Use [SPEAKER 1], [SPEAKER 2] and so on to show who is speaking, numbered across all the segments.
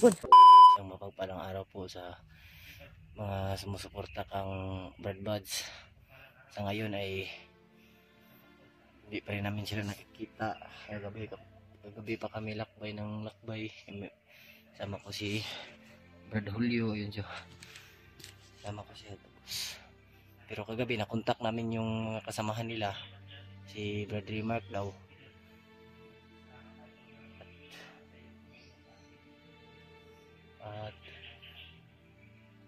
[SPEAKER 1] Isang mapagpalang araw po sa mga sumusuporta kang Brad Buds. Sa ngayon ay hindi pa rin namin sila nakikita. Kagabi pa kami lakbay ng lakbay. Sama ko si Brad Julio, yun siya. Sama ko siya. Pero kagabi nakontak namin yung mga kasamahan nila, si Brad Remark daw. At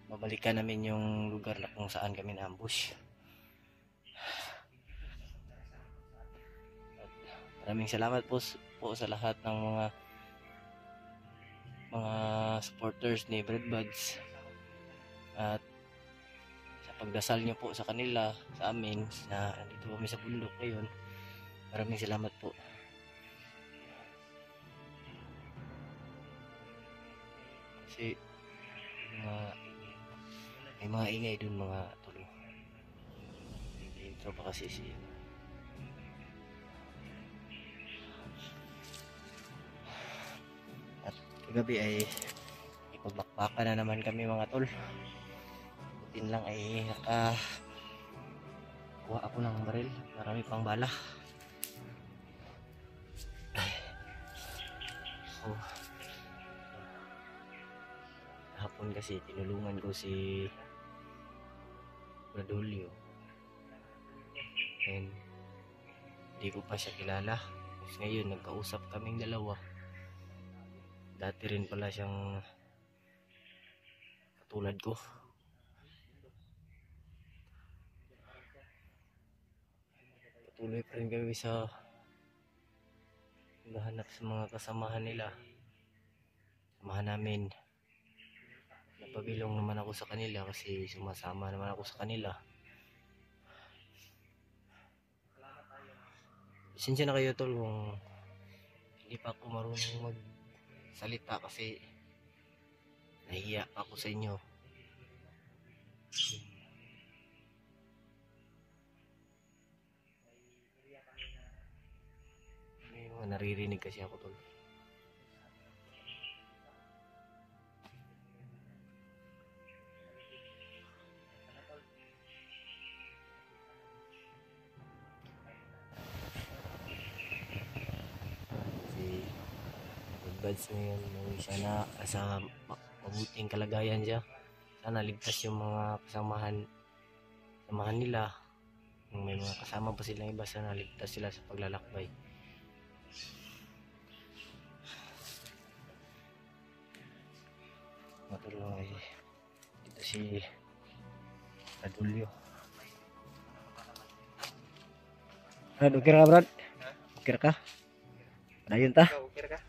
[SPEAKER 1] babalikan namin yung lugar na kung saan kami na-ambush. At maraming salamat po sa lahat ng mga supporters ni Brad Buds. At sa pagdasal niyo po sa kanila, sa amin, na dito kami sa bundok ngayon, maraming salamat po. Kasi may mga ingay dun, mga tulo. Intro pa kasi siya. At kagabi ay ipagbakbakan na naman kami mga tol. Butin lang ay kuha ako ng baril, marami pang bala. So, hapon kasi tinulungan ko si Bradulio, and hindi ko pa siya kilala. Tapos ngayon nagkausap kaming dalawa. Dati rin pala siyang katulad ko. Patuloy pa rin kami sa naghahanap sa mga kasamahan nila. Samahan namin. Napabilong naman ako sa kanila kasi sumasama naman ako sa kanila. Pasensya na kayo tol kung hindi pa ako marunong magsalita kasi nahiya ako sa inyo. May mga naririnig kasi ako tol. Buds ngayon, siya na sa mabuting kalagayan siya. Sana ligtas yung mga samahan nila. Kung may mga kasama pa silang iba, sana ligtas sila sa paglalakbay. Matulong ay dito si Adulio. Brad, okay ka Brad? Okay ka? Ayun ta? Okay ka?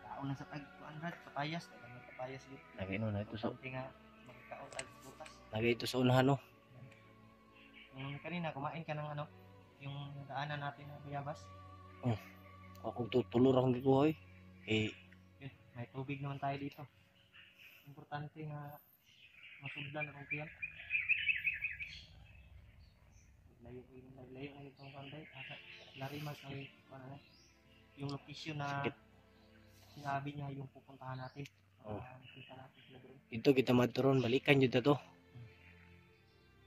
[SPEAKER 2] Kaon na sa tagpuan Brad, papayas, papayas dito.
[SPEAKER 1] Lagi no na ito sa
[SPEAKER 2] magkaon tag bukas.
[SPEAKER 1] lagi ito sa unahan no.
[SPEAKER 2] Kanina kumain ka ng yung daanan natin na Bayabas.
[SPEAKER 1] Ako tutulor akong gikuha eh.
[SPEAKER 2] May tubig naman tayo dito. Importante na masudlan ang tiyan. Layo na itong kanday. Larimas ang yung location na sinabi niya yung pupuntahan natin.
[SPEAKER 1] Dito kita maturon, balikan yun to.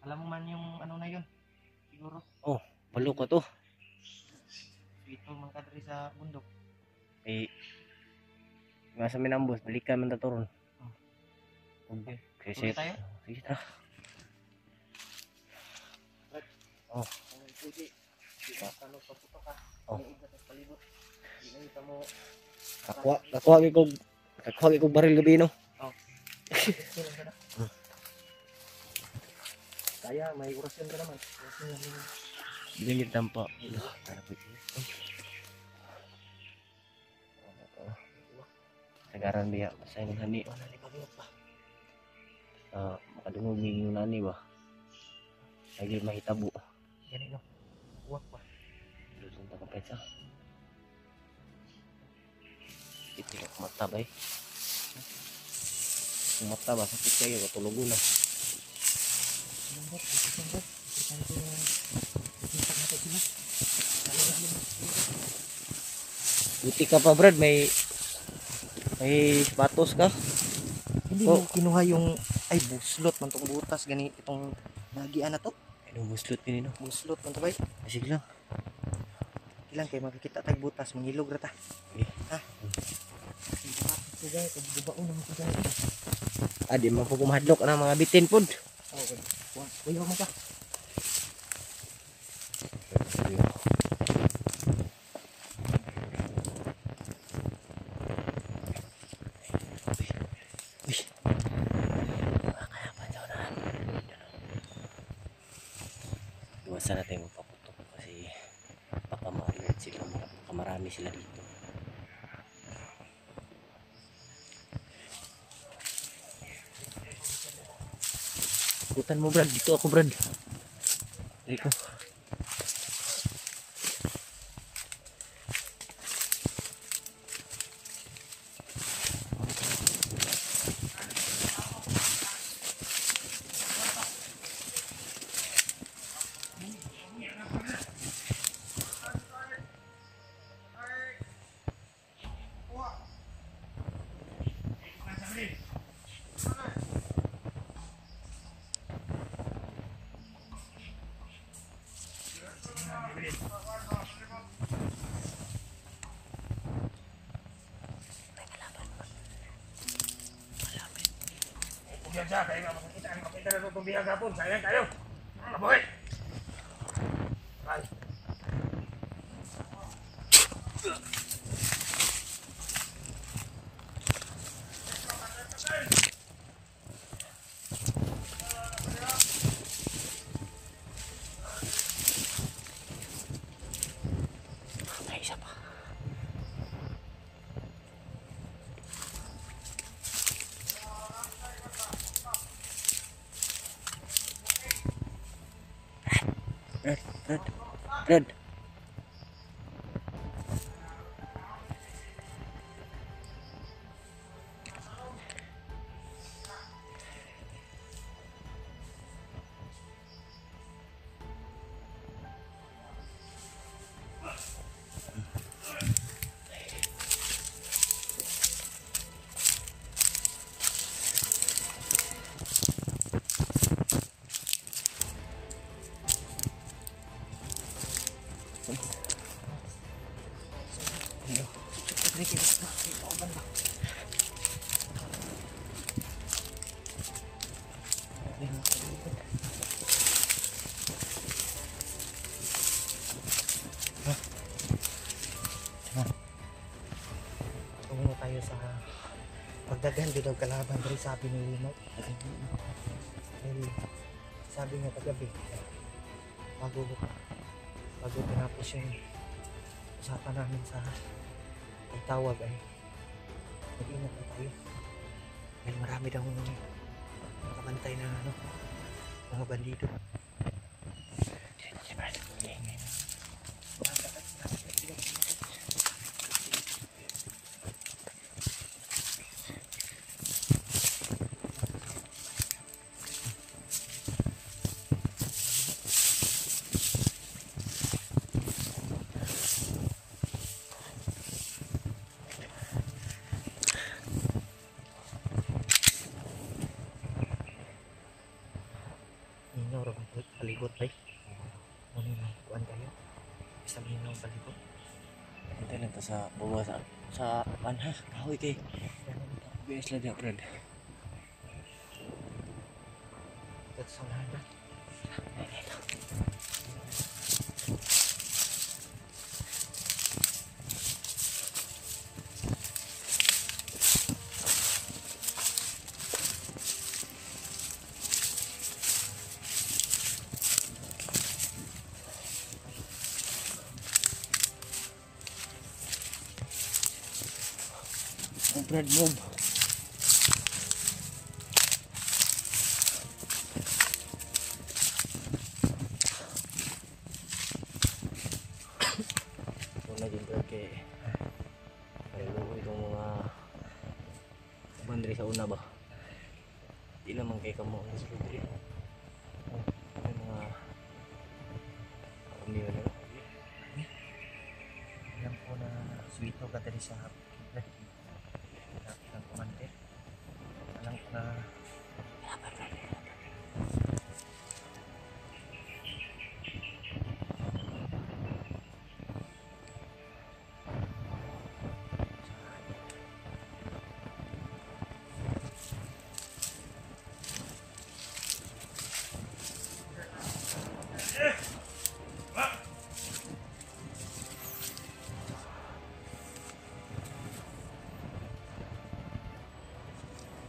[SPEAKER 2] Alam mo man yung na yun? Siguro.
[SPEAKER 1] Balo ka to.
[SPEAKER 2] Ito man kadri sa bundok.
[SPEAKER 1] Nga sa minambos, balikan man taturon.
[SPEAKER 2] Okay.
[SPEAKER 1] Kasi
[SPEAKER 2] tayo?
[SPEAKER 1] sige ta.
[SPEAKER 2] Pwede. Ano pa puto ka? Palibot. Hindi na mo
[SPEAKER 1] Kakuha ko baril gabi no.
[SPEAKER 2] Kaya may orasyon ka naman.
[SPEAKER 1] Binigit tampa. Sagaran biya sa inyong hani. Makadungog yung nani ba? Lagi mahitabo.
[SPEAKER 2] Yan no. Uwak pa.
[SPEAKER 1] Lusong ta kapetsa. Itilak mata ba eh. Kung mata ba, sakit kayo, katulugo na. Buti ka pa Brad, may May sapatos ka?
[SPEAKER 2] Hindi
[SPEAKER 1] Oh.
[SPEAKER 2] mo kinuha yung, ay buslot man tong butas gani itong nagian na to.
[SPEAKER 1] Anong buslot pinino?
[SPEAKER 2] Buslot man to bay.
[SPEAKER 1] Sige lang.
[SPEAKER 2] Ilang kay makikita tag butas mangilog ra ta.
[SPEAKER 1] Okay.
[SPEAKER 2] Ha? Sige, pagbubaon naman ko dyan.
[SPEAKER 1] Di man po kumahadlok ang mga bitin pod.
[SPEAKER 2] Okay. Kuya mo ka.
[SPEAKER 1] Uy. Kaya pa daw na. Iwasan natin magpaputok kasi baka ma-alert sila. Baka marami sila dito. Ikutan mo Brad. Dito ako Brad. Dito.
[SPEAKER 3] Biasa, kaya nga makikita na itong bihag hapon. Sayang tayo. Mga kabuhay. Ay.
[SPEAKER 1] May isa pa. Brad.
[SPEAKER 2] Tungo tayo sa pagdagan daw kalaban dari sabi ni Lino. Sabi niya kagabi bago tinapos yung usapan namin sa pagtawag ay mag-ingat na tayo dahil marami daw nakabantay na mga bandido. Nino ro palibot bay. Ano na kuan tayo? Isang nino palibot.
[SPEAKER 1] Hintay lang to sa buwa sa panha. Kahoy kay. Bias lang diya Brad.
[SPEAKER 2] That's sa handa.
[SPEAKER 1] Brad move. Una din Brad kay paluoy itong mga bandri sa una ba. Di naman kay kamo ang sulod rin. May mga hindi na nila.
[SPEAKER 2] Alam ko na suwito ka dali sa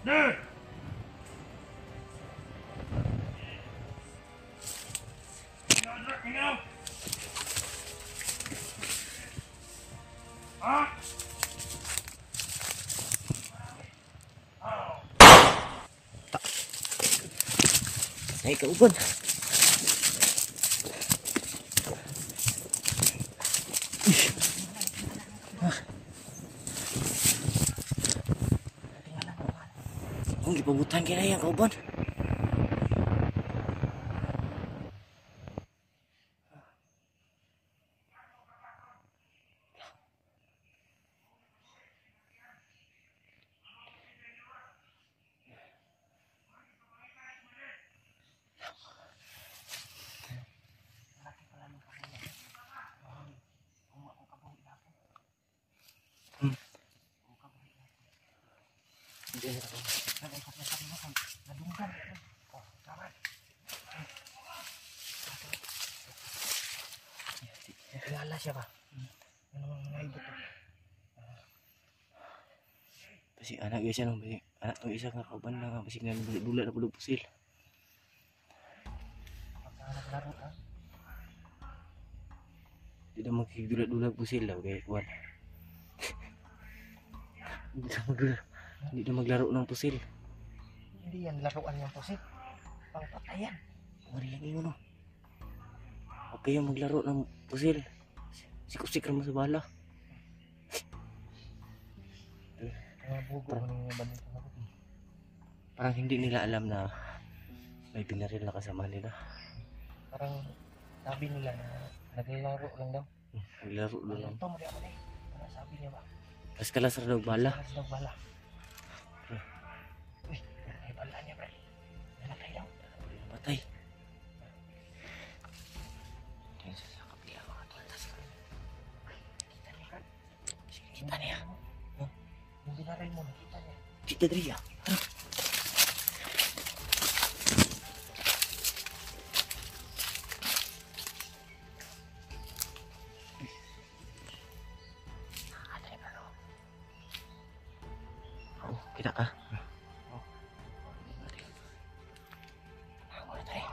[SPEAKER 3] Tingnan! Ha?
[SPEAKER 1] Ay, kauban. Kung ipabutan kaya yan, kauban.
[SPEAKER 2] Kilala siya ba? Ano mga naibot to?
[SPEAKER 1] Pasti anak guys yan, anak ng isa nga kauban lang, pasti nga dula na pulog pusil.
[SPEAKER 2] Pagka naglaro ka,
[SPEAKER 1] Di na magkigdulat-dulat pusil daw kaya kuwan. Hindi na maglaro ng pusil.
[SPEAKER 2] hindi yan laruan yung pusit. Pangpatayan.
[SPEAKER 1] Marilang yun no. Okay yung maglaro ng pusil. Sikusik naman sa bala.
[SPEAKER 2] Mga bugo mo nang bandang panakot.
[SPEAKER 1] Parang hindi nila alam na may binaril na kasama nila.
[SPEAKER 2] Parang sabi nila na naglalaro lang daw.
[SPEAKER 1] Naglaro doon lang.
[SPEAKER 2] Ito, mali ako na eh. Ano sabi niya ba?
[SPEAKER 1] Kalas-kalas na daw bala.
[SPEAKER 2] Kalas daw bala. Uy, may bala niya, bro. Namatay daw.
[SPEAKER 1] Patay. Yan sa kapila mga tultas.
[SPEAKER 2] Kita niya, Brad.
[SPEAKER 1] Kita niya.
[SPEAKER 2] Yung binaril mo, nakita niya.
[SPEAKER 1] Kita Dria. Kita ka?
[SPEAKER 2] Oh.
[SPEAKER 1] Muna tayo.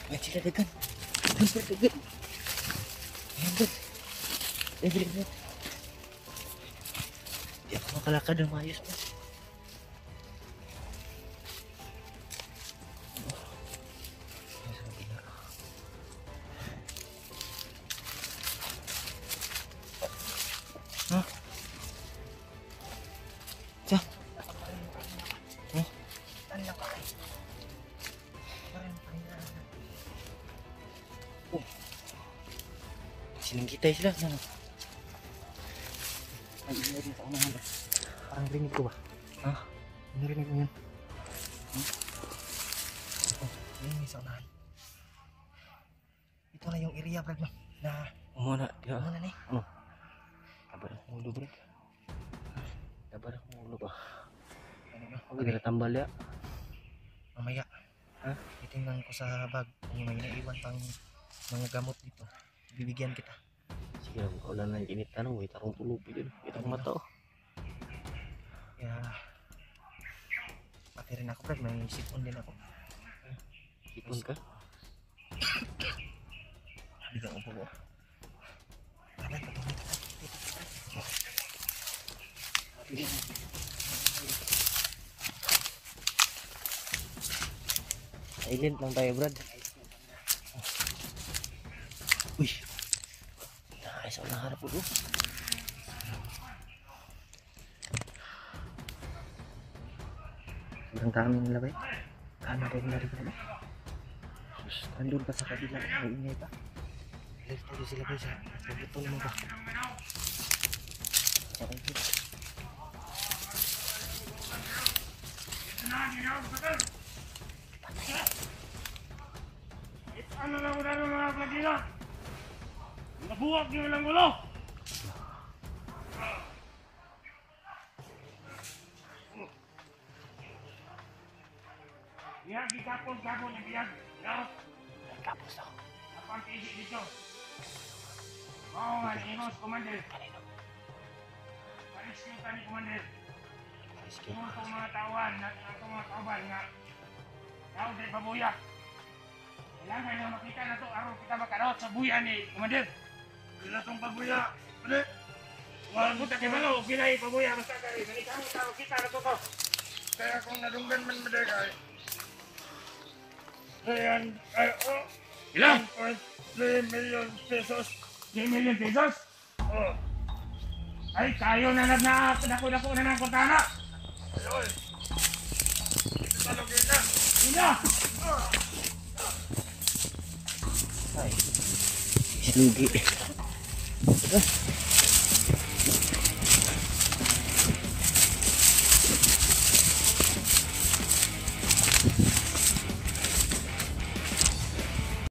[SPEAKER 1] Ayan sila dagan. Ayan sila dagan. Ayan dagan. Ayan sila dagan. Di ako makalakad ng maayos pa. Ayan sa kabila. Hah? Siya?
[SPEAKER 2] Ano na ba kayo? Parang pangilan.
[SPEAKER 1] Siningkitay sila. Ano? Ay, ingay din sa unahan ba?
[SPEAKER 2] Parang rinig ko ba?
[SPEAKER 1] Ha?
[SPEAKER 2] Narinig mo yun? Oh, yun yung isa unahan. Ito na yung area, Brad, no? Na,
[SPEAKER 1] Umuna. Di ba?
[SPEAKER 2] ano na ni?
[SPEAKER 1] Kabar ang ulo bro. Kabar ang ulo ba?
[SPEAKER 2] Ano na?
[SPEAKER 1] Huwag na tambal ya.
[SPEAKER 2] Mamaya.
[SPEAKER 1] Ha?
[SPEAKER 2] Titingnan ko sa bag kung may naiwan pang mga gamot dito. Bibigyan kita.
[SPEAKER 1] Sige lang, kaulan na yung init. Tanong, may tarong tulupi din. Kita ko mata oh.
[SPEAKER 2] Kaya, pati rin ako, Brad. May sipon din ako.
[SPEAKER 1] Ipon ka?
[SPEAKER 2] Bigyan ko po. Brad, patungin ka.
[SPEAKER 1] Silent lang tayo, Brad. Uy. Nakakais ako ng harap ulo.
[SPEAKER 2] Sobrang dami nila ba eh? Kamera nila rin ba? Nandun pa sa kabila. May ingay pa. Alert tayo sila guys ha. Ito naman ba? Okay.
[SPEAKER 3] Ano lang udah mga plagila? Nabuwag niyo lang gulo! Biyag, gigapon, gapon, biyag. No?
[SPEAKER 1] Tapos ako.
[SPEAKER 3] Apang tiisip dito. Oo nga, ingos, Commander. Parisyo ka ni Commander.
[SPEAKER 1] Rescue.
[SPEAKER 3] Kung itong mga tawan, itong mga kauban nga, tao din babuya. Kailangan nga makita na ito, araw kita makarot sa buya ni Commander. Hindi na itong babuya. Ano? Wala mo tayo malo, pinay babuya, basta ka rin. Nalikang tao, kita na ito ko. Kaya kung nadunggan man madagay, ayan, ilan? 1.3 million pesos. 3 million pesos? Oo. Ay, tayo na dako-dako na ng kuntana. Ayun. Ito talogin na. Ina!
[SPEAKER 1] Ay. Islugi.